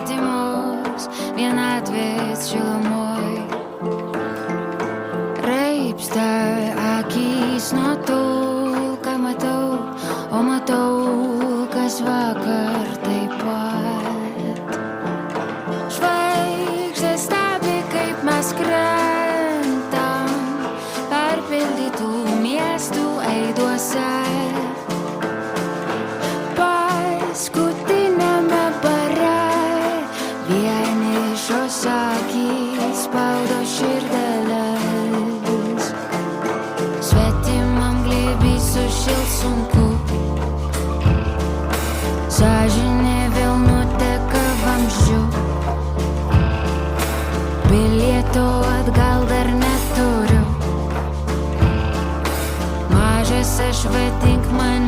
svetimus vienatvės šilumoj. Raibsta akys nuo to, ką matau, o matau, kas vakar taip pat. Žvaigždės stebi, kaip mes krentam perpildytų miestų aiduose. Paskutiniame bare vienišos akys spaudo širdeles. Svetimam glėby sušilt sunku, sąžinė vėl nuteka vamzdžiu. Bilieto atgal dar neturiu. Mažas aš, vadink mane